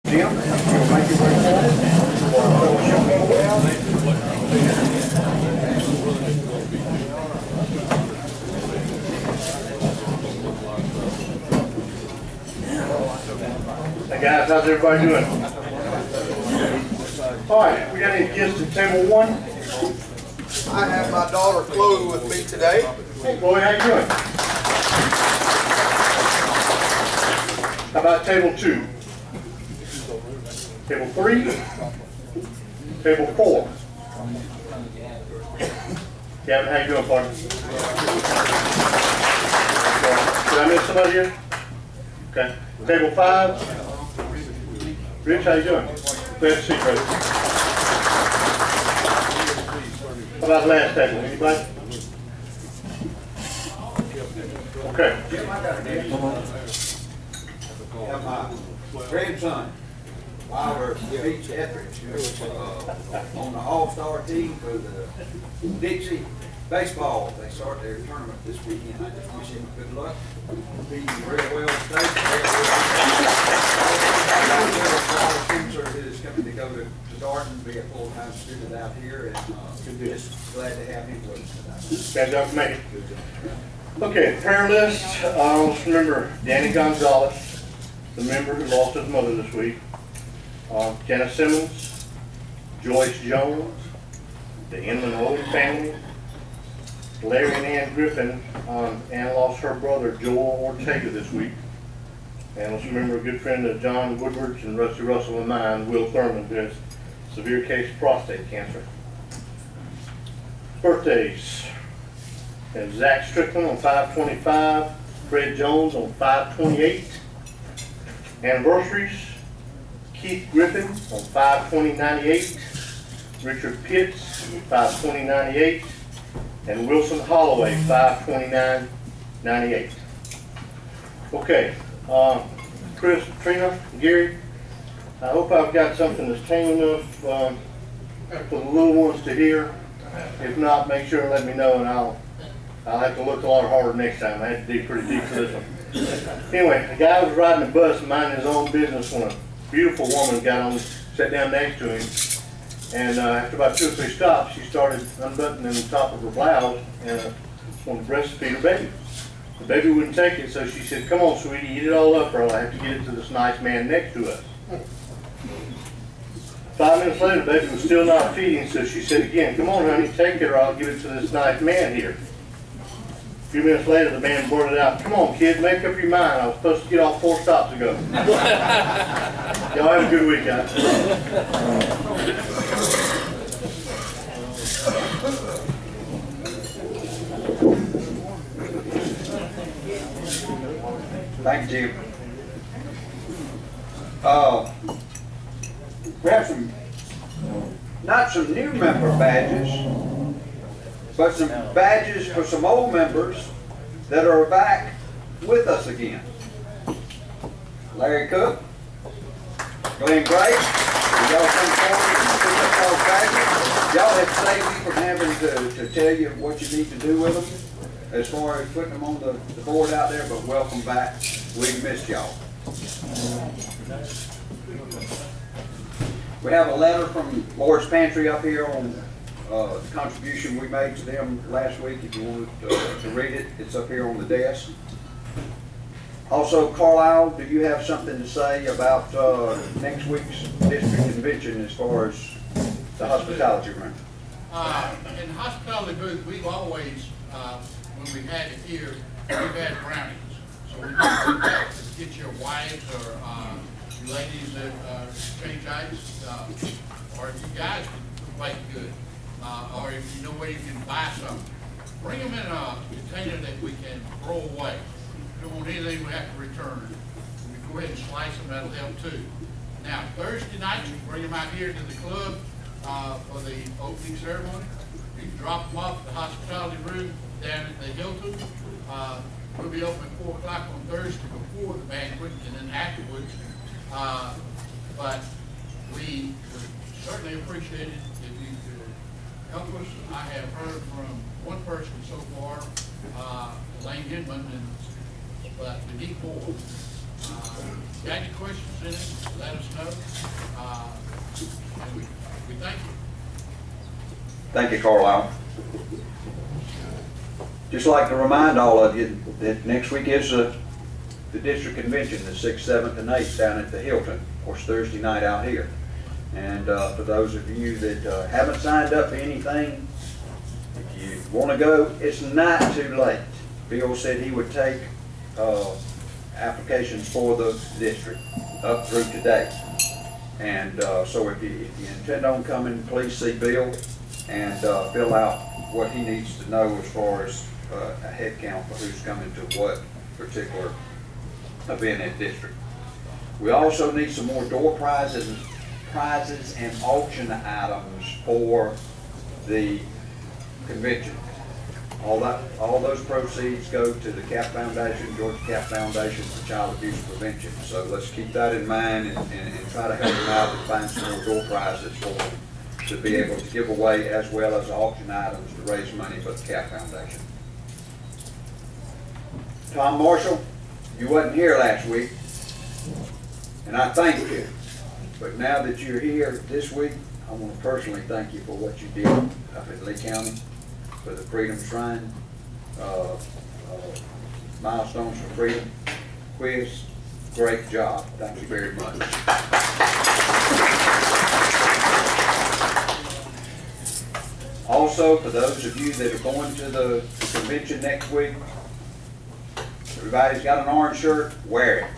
Jim, you'll make your way Hey guys, how's everybody doing? All right, we got any kids at table one? I have my daughter Chloe with me today. Hey Chloe, how you doing? How about table two? Table three? Table four? Gavin, how you doing, partner? Did I miss somebody here? Okay. Table five? Rich, how you doing? Glad to see you, brother. How about the last table? Anybody? Okay. Jim, I got a have my grandson, Wilder Beach Etheridge, who's on the all-star team for the Dixie baseball. They start their tournament this weekend. I just wish him good luck. He's very well stated. Is coming to go to Darton, be a full-time student out here, and just glad to have him with us Glad y'all can make it. Okay, prayer list. Let's remember Danny Gonzalez, the member who lost his mother this week. Jenna Simmons, Joyce Jones, the Inman Road family, Larry and Ann Griffin. Ann lost her brother Joel Ortega this week. And let's remember a good friend of John Woodward's and Rusty Russell and mine, Will Thurman, who has severe case of prostate cancer. Birthdays. And Zach Strickland on 5/25, Fred Jones on 5/28. Anniversaries, Keith Griffin on 5/20/98, Richard Pitts 5/20/98, and Wilson Holloway 5/29/98. Okay, Chris, Trina, Gary, I hope I've got something that's tame enough for the little ones to hear. If not, make sure and let me know, and I'll have to look a lot harder next time. I had to dig pretty deep for this one. Anyway, a guy was riding a bus minding his own business when a beautiful woman got on, sat down next to him, and after about 2 or 3 stops, she started unbuttoning the top of her blouse and wanted to breastfeed her baby. The baby wouldn't take it, so she said, "Come on, sweetie, eat it all up, or I'll have to get it to this nice man next to us." 5 minutes later, the baby was still not feeding, so she said again, "Come on, honey, take it, or I'll give it to this nice man here." A few minutes later, the man blurted out, "Come on, kid, make up your mind. I was supposed to get off 4 stops ago." Y'all have a good week, guys. Thank you, Jim. We have not some new member badges, but some badges for some old members that are back with us again. Larry Cook, Glenn Gray, y'all come forward and pick up those badges. Y'all have saved me from having to tell you what you need to do with them as far as putting them on the board out there, but welcome back. We missed y'all. We have a letter from Lord's Pantry up here on the contribution we made to them last week. If you wanted to read it, it's up here on the desk. Also, Carlisle, do you have something to say about next week's district convention as far as the hospitality room? In the hospitality booth, we've always, when we had it here, we've had brownies. So we get your wives or you ladies that exchange ice, or if you guys can make good, or if you know where you can buy some, bring them in a container that we can throw away. If we don't want anything we have to return, we go ahead and slice them, that'll help too. Now, Thursday night, you bring them out here to the club for the opening ceremony. You can drop them off at the hospitality room down at the Hilton. We'll be open at 4 o'clock on Thursday before the banquet and then afterwards. But we would certainly appreciate it if you could help us. I have heard from one person so far, Lane Goodman, but we need more. Got any questions in it, let us know. And we thank you. Thank you, Carlisle. Just like to remind all of you that next week is the district convention, the 6th, 7th, and 8th down at the Hilton. Of course, Thursday night out here. And for those of you that haven't signed up for anything, if you want to go, it's not too late. Bill said he would take applications for the district up through today. And so if you intend on coming, please see Bill and fill out what he needs to know as far as a head count for who's coming to what particular event in district. We also need some more door prizes and auction items for the convention. All those proceeds go to the CAP Foundation, Georgia CAP Foundation for Child Abuse Prevention. So let's keep that in mind and try to help them out and find some more door prizes for them to be able to give away, as well as auction items to raise money for the CAP Foundation. Tom Marshall, you wasn't here last week, and I thank you. But now that you're here this week, I want to personally thank you for what you did up in Lee County for the Freedom Shrine, Milestones for Freedom quiz. Great job. Thank you very much. Also, for those of you that are going to the convention next week, everybody's got an orange shirt, wear it.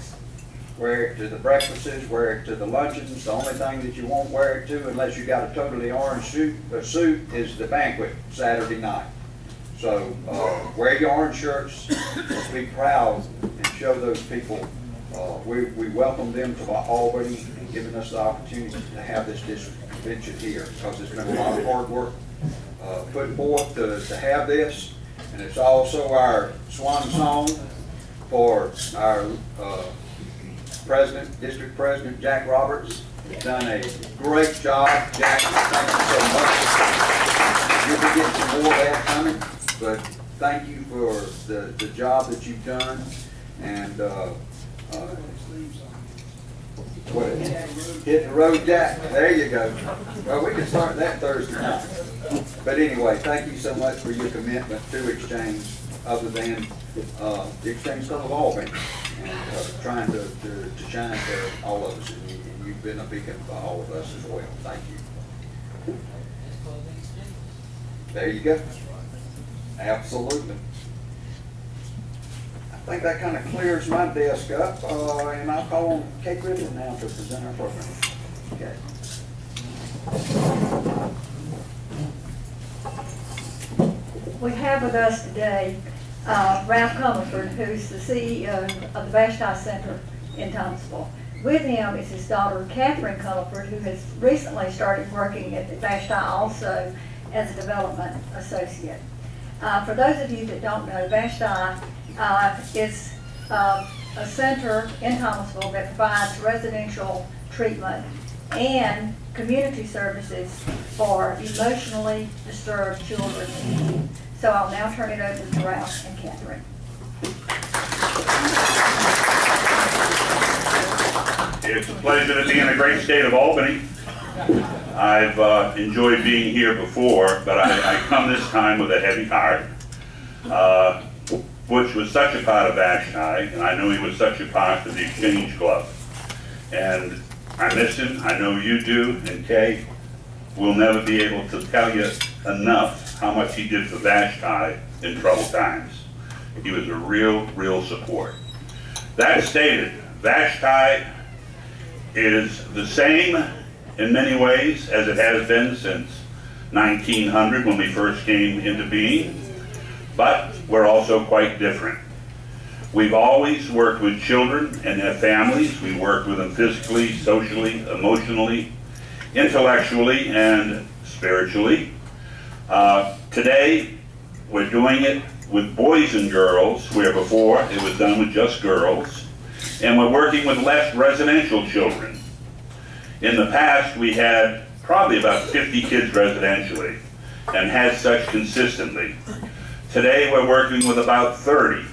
Wear it to the breakfasts, wear it to the luncheons. The only thing that you won't wear it to, unless you got a totally orange suit, is the banquet Saturday night. So wear your orange shirts, be proud, and show those people we welcome them to Albany and giving us the opportunity to have this district convention here, because it's been a lot of hard work put forth to have this, and it's also our swan song for our District President Jack Roberts. He's done a great job. Jack, thank you so much. You'll be getting some more of that coming, but thank you for the job that you've done. And hit the road, Jack. There you go. Well, we can start that Thursday night. But anyway, thank you so much for your commitment to Exchange, other than the Exchange Club of Albany, and trying to shine for all of us. And you've been a beacon for all of us as well. Thank you. There you go. Absolutely. I think that kind of clears my desk up, and I'll call on Kate Griffin now to present our program. Okay. We have with us today Ralph Comerford, who's the CEO of the Vashti Center in Thomasville. With him is his daughter, Catherine Comerford, who has recently started working at the Vashti also as a development associate. For those of you that don't know, Vashti is a center in Thomasville that provides residential treatment and community services for emotionally disturbed children. So I'll now turn it over to Ralph and Catherine. It's a pleasure to be in the great state of Albany. I've enjoyed being here before, but I come this time with a heavy heart. Butch was such a part of Vashti, and I know he was such a part of the Exchange Club. And I miss him, I know you do, and Kay will never be able to tell you enough how much he did for Vashti in troubled times. He was a real support. That stated, Vashti is the same in many ways as it has been since 1900 when we first came into being, but we're also quite different. We've always worked with children and their families. We worked with them physically, socially, emotionally, intellectually, and spiritually. Today, we're doing it with boys and girls, where before it was done with just girls. And we're working with less residential children. In the past, we had probably about 50 kids residentially, and had such consistently. Today, we're working with about 30.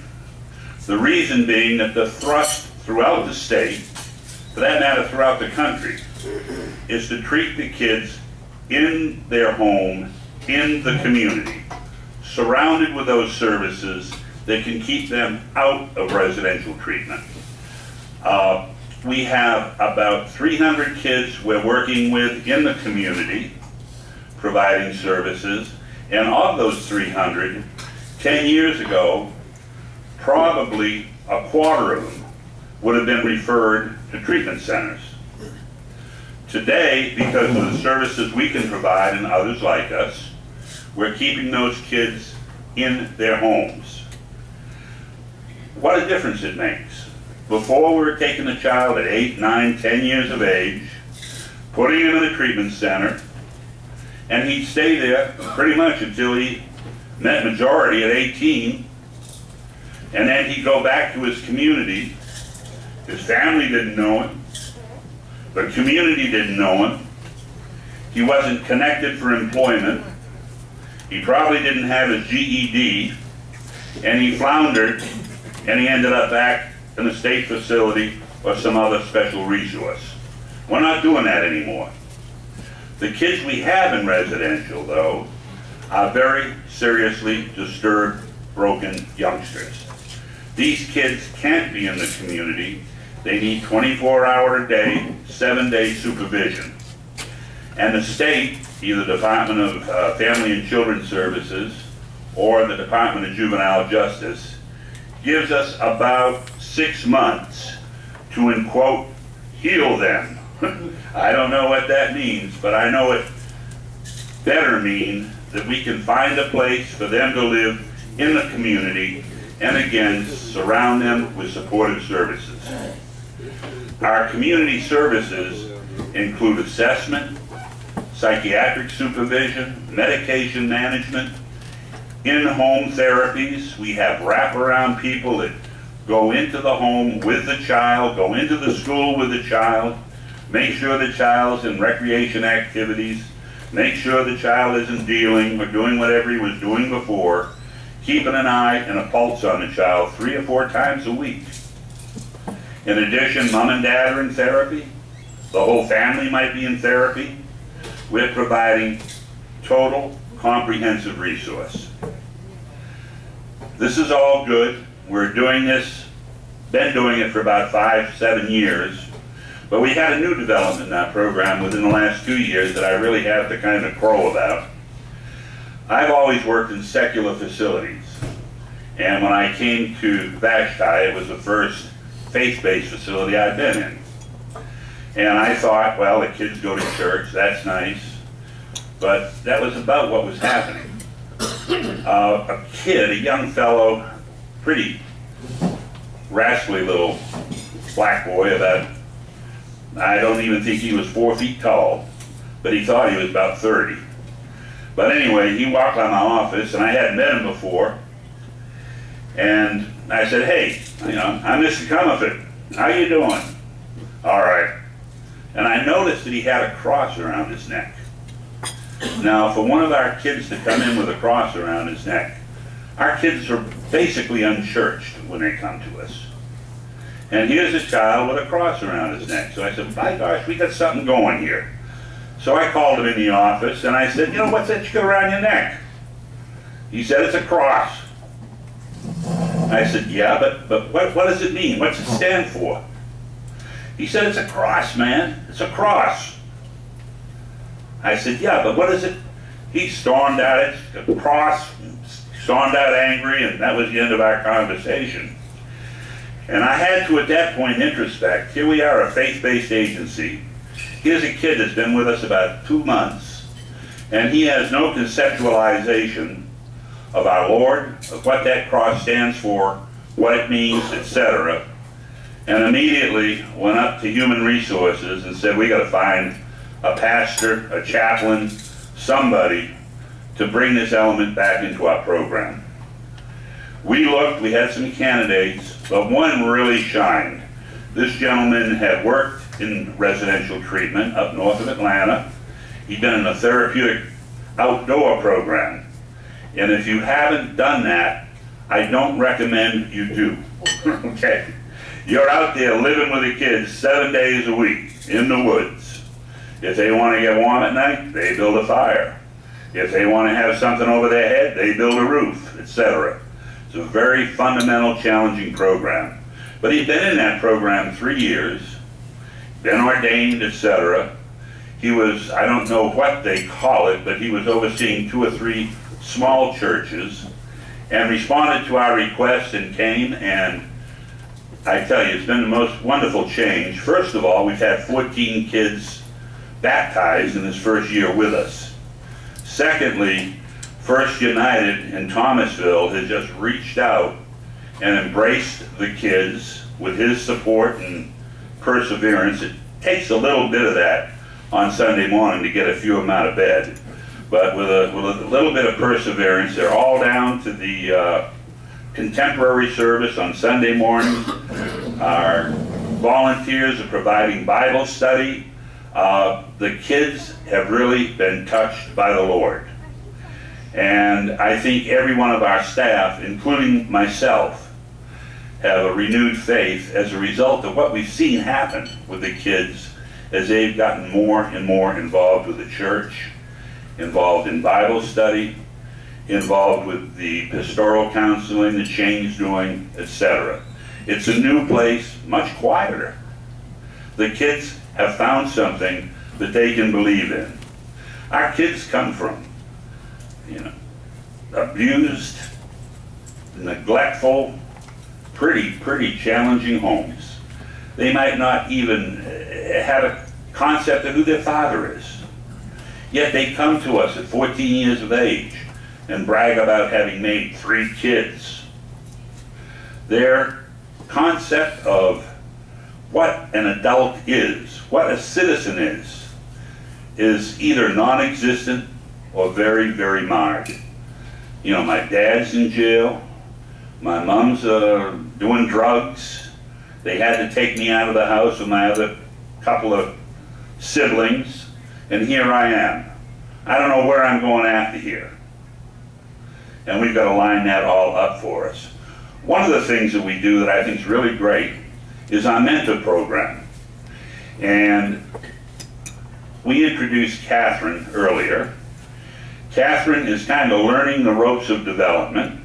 The reason being that the thrust throughout the state, for that matter throughout the country, is to treat the kids in their home, in the community, surrounded with those services that can keep them out of residential treatment. We have about 300 kids we're working with in the community, providing services, and of those 300, 10 years ago, probably a quarter of them would have been referred to treatment centers. Today, because of the services we can provide and others like us, we're keeping those kids in their homes. What a difference it makes. Before, we were taking a child at 8, 9, 10 years of age, putting him in a treatment center, and he'd stay there pretty much until he met majority at 18, and then he'd go back to his community. His family didn't know him. The community didn't know him. He wasn't connected for employment. He probably didn't have his GED, and he floundered, and he ended up back in a state facility or some other special resource. We're not doing that anymore. The kids we have in residential, though, are very seriously disturbed, broken youngsters. These kids can't be in the community. They need 24-hour-a-day, 7-day supervision. And the state, either the Department of Family and Children's Services or the Department of Juvenile Justice, gives us about 6 months to, in quote, heal them. I don't know what that means, but I know it better mean that we can find a place for them to live in the community and again surround them with supportive services. Our community services include assessment, psychiatric supervision, medication management, in-home therapies. We have wraparound people that go into the home with the child, go into the school with the child, make sure the child's in recreation activities, make sure the child isn't dealing or doing whatever he was doing before, keeping an eye and a pulse on the child 3 or 4 times a week. In addition, mom and dad are in therapy. The whole family might be in therapy. We're providing total, comprehensive resource. This is all good. We're doing this, been doing it for about 5, 7 years, but we had a new development in our program within the last 2 years that I really have to kind of crow about. I've always worked in secular facilities, and when I came to Vashti, it was the first faith-based facility I've been in. And I thought, well, the kids go to church, that's nice, but that was about what was happening. A kid, a young fellow, pretty rascally little black boy, about, I don't even think he was 4 feet tall, but he thought he was about 30. But anyway, he walked by my office, and I hadn't met him before, and I said, hey, you know, I'm Mr. Comerford. How you doing? All right. And I noticed that he had a cross around his neck. Now, for one of our kids to come in with a cross around his neck, our kids are basically unchurched when they come to us. And here's a child with a cross around his neck. So I said, by gosh, we got something going here. So I called him in the office, and I said, you know, what's that you got around your neck? He said, it's a cross. I said, yeah, but what does it mean? What's it stand for? He said, it's a cross, man. It's a cross. I said, yeah, but what is it? He stormed out it, a cross, stormed out angry, and that was the end of our conversation. And I had to, at that point, introspect. Here we are, a faith-based agency. Here's a kid that's been with us about 2 months, and he has no conceptualization of our Lord, of what that cross stands for, what it means, etc. And immediately went up to Human Resources and said, we got to find a pastor, a chaplain, somebody to bring this element back into our program. We looked, we had some candidates, but one really shined. This gentleman had worked in residential treatment up north of Atlanta. He'd been in a therapeutic outdoor program. And if you haven't done that, I don't recommend you do. Okay? You're out there living with the kids 7 days a week in the woods. If they want to get warm at night, they build a fire. If they want to have something over their head, they build a roof, etc. It's a very fundamental, challenging program. But he'd been in that program 3 years, been ordained, etc. He was, I don't know what they call it, but he was overseeing 2 or 3 small churches and responded to our request and came, and I tell you, it's been the most wonderful change. First of all, we've had 14 kids baptized in his first year with us. Secondly, First United in Thomasville has just reached out and embraced the kids with his support and perseverance. It takes a little bit of that on Sunday morning to get a few of them out of bed. But with a little bit of perseverance, they're all down to the contemporary service on Sunday mornings. Our volunteers are providing Bible study. The kids have really been touched by the Lord. And I think every one of our staff, including myself, have a renewed faith as a result of what we've seen happen with the kids as they've gotten more and more involved with the church, involved in Bible study, involved with the pastoral counseling that Shane's doing, etc. It's a new place, much quieter. The kids have found something that they can believe in. Our kids come from, abused, neglectful, pretty challenging homes. They might not even have a concept of who their father is. Yet they come to us at 14 years of age and brag about having made 3 kids. Their concept of what an adult is, what a citizen is either non-existent or very, very marred. My dad's in jail, my mom's doing drugs, they had to take me out of the house with my other couple of siblings, and here I am. I don't know where I'm going after here. And we've got to line that all up for us. One of the things that we do that I think is really great is our mentor program. And we introduced Catherine earlier. Catherine is kind of learning the ropes of development,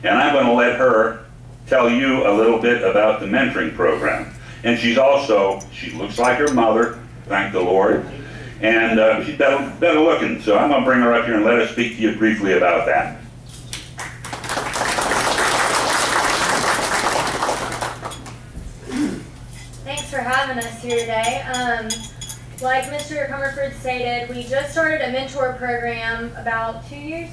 and I'm going to let her tell you a little bit about the mentoring program. And she looks like her mother, thank the Lord, and she's better looking, so I'm going to bring her up here and let her speak to you briefly about that. Thanks for having us here today. Like Mr. Comerford stated, we just started a mentor program about 2 years?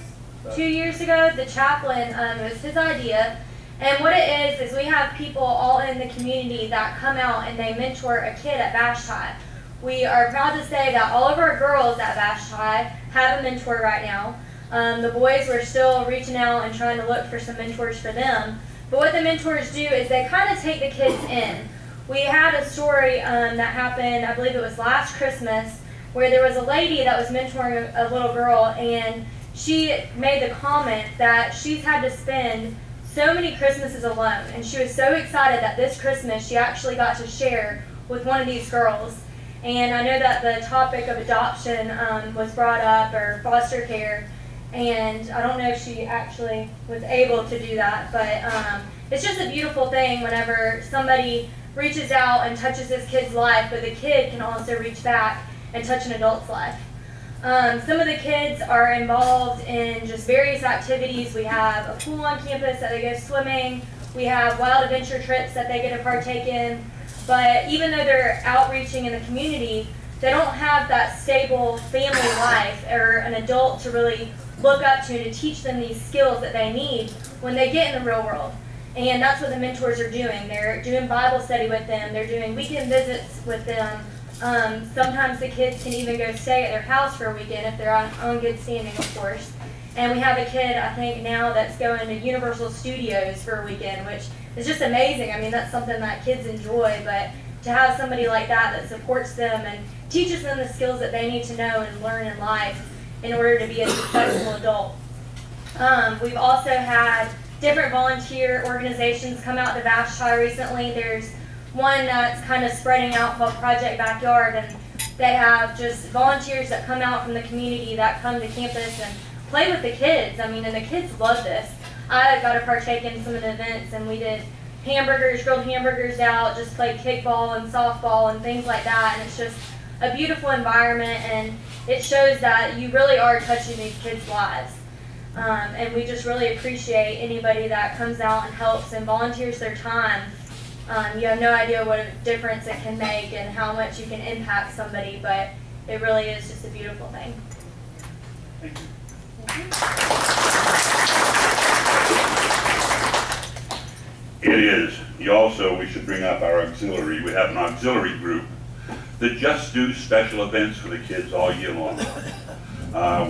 2 years ago. The chaplain, it was his idea. And what it is we have people all in the community that come out and they mentor a kid at Vashti. We are proud to say that all of our girls at Vashti have a mentor right now. The boys, we're still reaching out and trying to look for some mentors for them. But what the mentors do is they kind of take the kids in. We had a story that happened, I believe it was last Christmas, where there was a lady that was mentoring a little girl, and she made the comment that she's had to spend so many Christmases alone, and she was so excited that this Christmas she actually got to share with one of these girls. And I know that the topic of adoption was brought up, or foster care, and I don't know if she actually was able to do that, but it's just a beautiful thing whenever somebody reaches out and touches this kid's life, but the kid can also reach back and touch an adult's life. Some of the kids are involved in just various activities. We have a pool on campus that they go swimming. We have wild adventure trips that they get to partake in. But even though they're outreaching in the community, they don't have that stable family life or an adult to really look up to teach them these skills that they need when they get in the real world. And that's what the mentors are doing. They're doing Bible study with them. They're doing weekend visits with them. Sometimes the kids can even go stay at their house for a weekend if they're on good standing, of course. And we have a kid, I think, now that's going to Universal Studios for a weekend, which is just amazing. I mean, that's something that kids enjoy, but to have somebody like that supports them and teaches them the skills that they need to know and learn in life in order to be a successful adult. We've also had different volunteer organizations come out to Vashti recently. There's one that's kind of spreading out called Project Backyard, and they have just volunteers that come out from the community that come to campus and play with the kids. I mean, and the kids love this. I got to partake in some of the events, and we did hamburgers, grilled hamburgers out, just played kickball and softball and things like that, and it's just a beautiful environment, and it shows that you really are touching these kids' lives. And we just really appreciate anybody that comes out and helps and volunteers their time. You have no idea what a difference it can make and how much you can impact somebody, but it really is just a beautiful thing. Thank you. It is. We should bring up our auxiliary. We have an auxiliary group that just do special events for the kids all year long.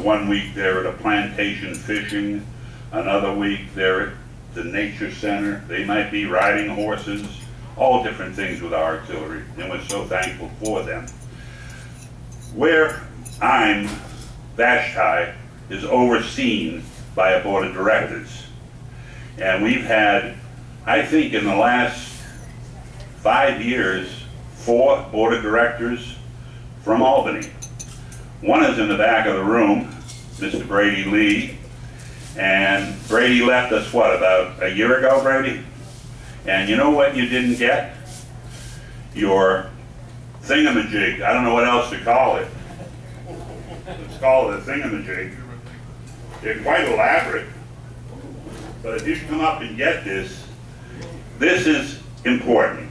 1 week they're at a plantation fishing, another week they're at the nature center. They might be riding horses, all different things with our auxiliary, and we're so thankful for them. Where I'm, Vashti, is overseen by a board of directors. And we've had, I think in the last 5 years, 4 board of directors from Albany. One is in the back of the room, Mr. Brady Lee, and Brady left us, what, about a year ago, Brady? And you know what you didn't get? Your thingamajig. I don't know what else to call it. Let's call it a thingamajig. They're quite elaborate. But if you come up and get this, this is important.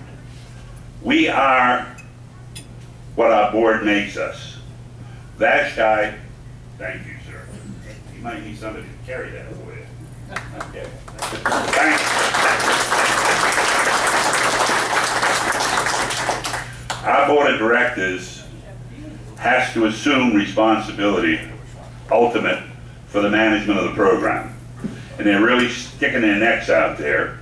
We are what our board makes us. Vashti, thank you, sir. You might need somebody to carry that for you. Okay. Thank you. Our board of directors has to assume responsibility, ultimate, for the management of the program. And they're really sticking their necks out there.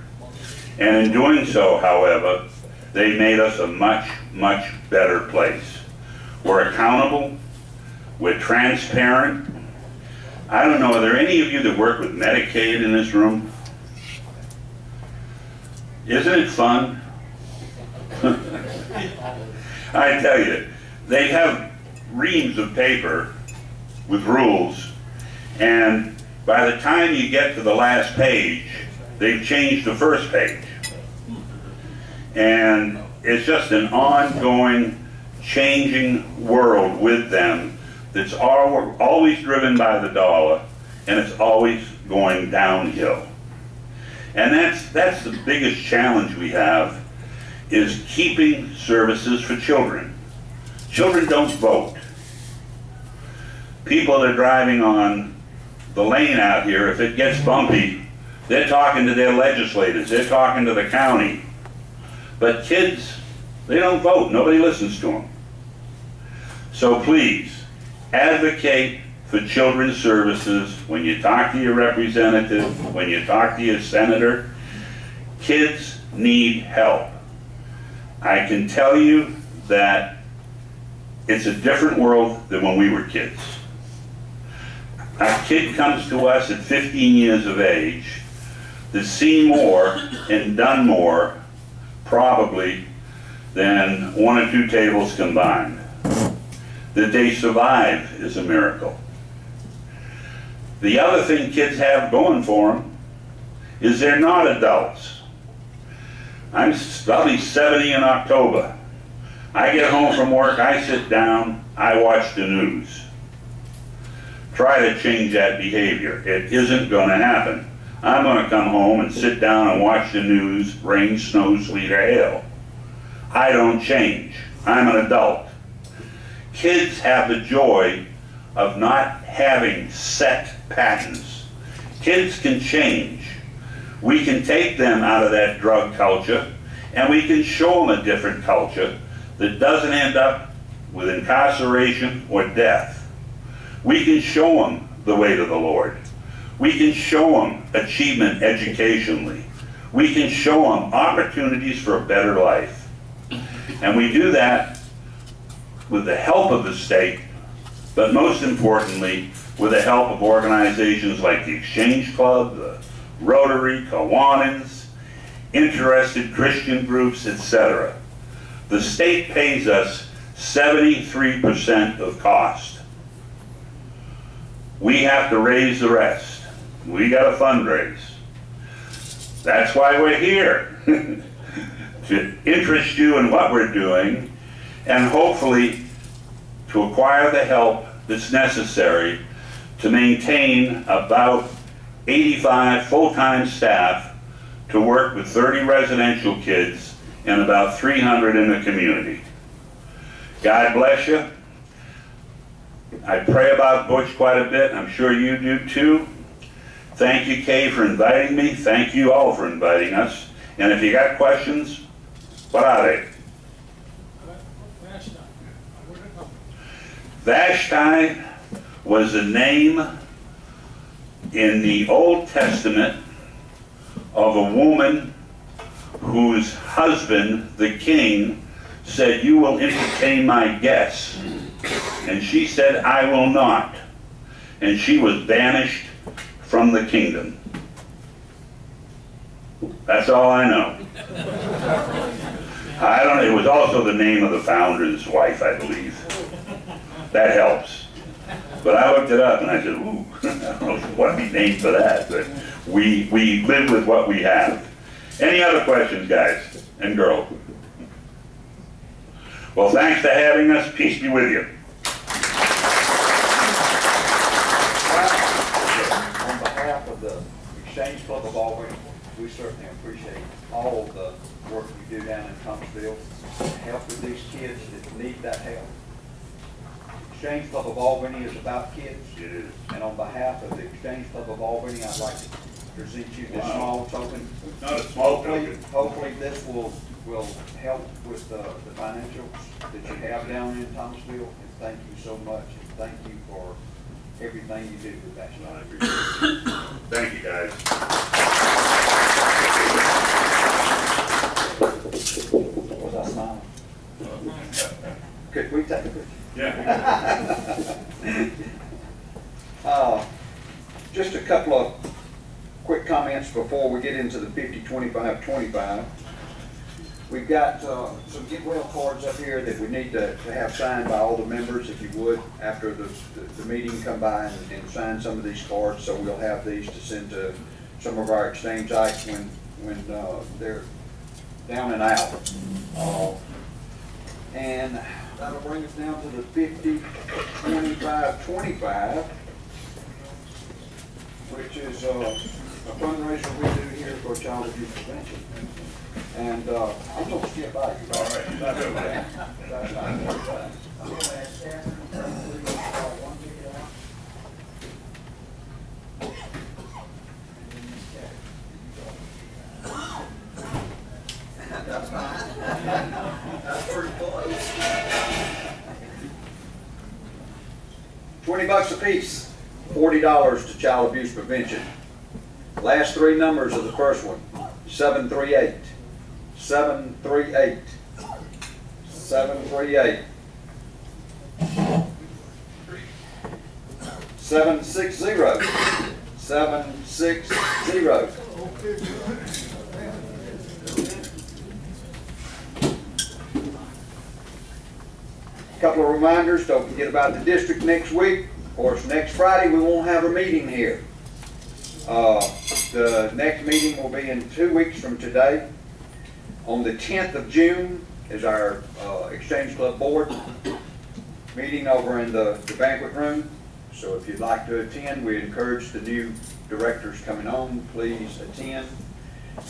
And in doing so, however, they made us a much, much better place. We're accountable. We're transparent. I don't know, are there any of you that work with Medicaid in this room? Isn't it fun? I tell you, they have reams of paper with rules, and by the time you get to the last page, they've changed the first page. And it's just an ongoing, changing world with them that's always driven by the dollar, and it's always going downhill. And that's the biggest challenge we have, is keeping services for children. Children don't vote. People that are driving on the lane out here, if it gets bumpy, they're talking to their legislators, they're talking to the county. But kids, they don't vote, nobody listens to them. So please, advocate for children's services when you talk to your representative, when you talk to your senator. Kids need help. I can tell you that it's a different world than when we were kids. A kid comes to us at 15 years of age that's seen more and done more, probably, than 1 or 2 tables combined. That they survive is a miracle. The other thing kids have going for them is they're not adults. I'm probably 70 in October. I get home from work, I sit down, I watch the news. Try to change that behavior. It isn't going to happen. I'm going to come home and sit down and watch the news, rain, snow, sleet, or hail. I don't change. I'm an adult. Kids have the joy of not having set patterns. Kids can change. We can take them out of that drug culture, and we can show them a different culture that doesn't end up with incarceration or death. We can show them the way to the Lord. We can show them achievement educationally. We can show them opportunities for a better life. And we do that with the help of the state, but most importantly, with the help of organizations like the Exchange Club, the Rotary, Kiwanis, interested Christian groups, etc. The state pays us 73% of cost. We have to raise the rest. We got to fundraise. That's why we're here, to interest you in what we're doing, and hopefully to acquire the help that's necessary to maintain about 85 full-time staff to work with 30 residential kids and about 300 in the community. God bless you. I pray about Butch quite a bit. I'm sure you do too. Thank you, Kay, for inviting me. Thank you all for inviting us. And if you got questions, what are they? Vashti was a name in the Old Testament of a woman whose husband, the king, said, "You will entertain my guests." And she said, "I will not." And she was banished from the kingdom. That's all I know. I don't know, it was also the name of the founder's wife, I believe. That helps. But I looked it up and I said, ooh, I don't know what be named for that, but we live with what we have. Any other questions, guys and girls? Well, thanks for having us. Peace be with you. On behalf of the Exchange Club of Albany, we certainly appreciate all the work you do down in Thomasville to help with these kids that need that help. Exchange Club of Albany is about kids. It is. And on behalf of the Exchange Club of Albany, I'd like to present you this small token. Not a small token. Hopefully this will help with the financials that you have down in Thomasville. And thank you so much. And thank you for everything you do with that. I appreciate it. Thank you, guys. Was I smiling? Could we take a picture? Yeah. Just a couple of quick comments before we get into the 50-25-25. We've got some get well cards up here that we need to have signed by all the members, if you would, after the meeting, come by and sign some of these cards. So we'll have these to send to some of our exchange sites when they're down and out. And that'll bring us down to the 50-25-25, which is a fundraiser we do here for child abuse prevention. And I'm going to skip by you. All right. That's okay. That's fine. I'm going to ask Catherine to please one ticket out. That's fine. That's pretty close. $20 a piece, $40 to child abuse prevention. Last three numbers of the first one, 738. 738. 738. 760. 760. Couple of reminders, don't forget about the district next week. Of course, next Friday we won't have a meeting here. The next meeting will be in 2 weeks from today. On the 10th of June is our Exchange Club Board meeting over in the banquet room. So if you'd like to attend, we encourage the new directors coming on, please attend.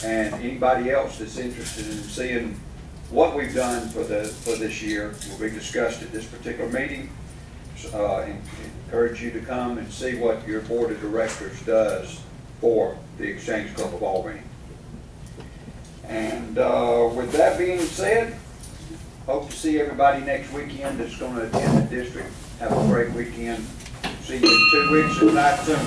And anybody else that's interested in seeing what we've done for this year will be discussed at this particular meeting. Encourage you to come and see what your board of directors does for the Exchange Club of Albany. And with that being said, hope to see everybody next weekend that's going to attend the district. Have a great weekend. See you in 2 weeks, if not soon.